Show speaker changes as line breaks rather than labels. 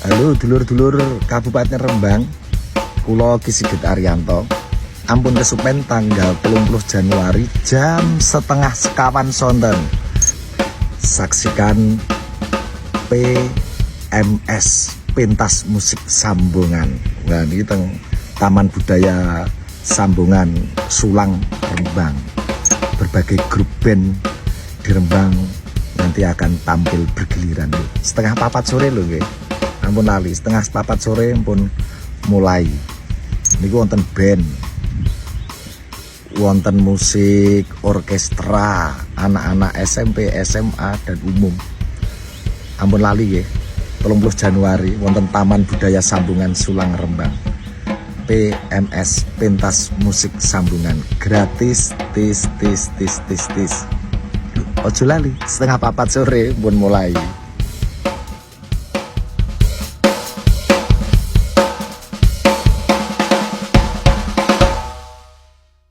Halo dulur-dulur Kabupaten Rembang, kula Ki Sigit Arianto. Ampun kesupen tanggal 30 Januari jam 1:30 sonten. Saksikan PMS Pentas Musik Sambungan. Nah, ini teng Taman Budaya Sambungan Sulang Rembang. Berbagai grup band di Rembang nanti akan tampil bergiliran. 3:30 sore loh nggih. Ampun lali, 3:30 sore pun mulai. Niku wonten band, wonten musik orkestra, anak-anak SMP, SMA dan umum. Ampun lali nggih. 30 Januari wonten Taman Budaya Sambungan Sulang Rembang. PMS Pentas Musik Sambungan gratis tis. Ojo lali, 3:30 sore pun mulai.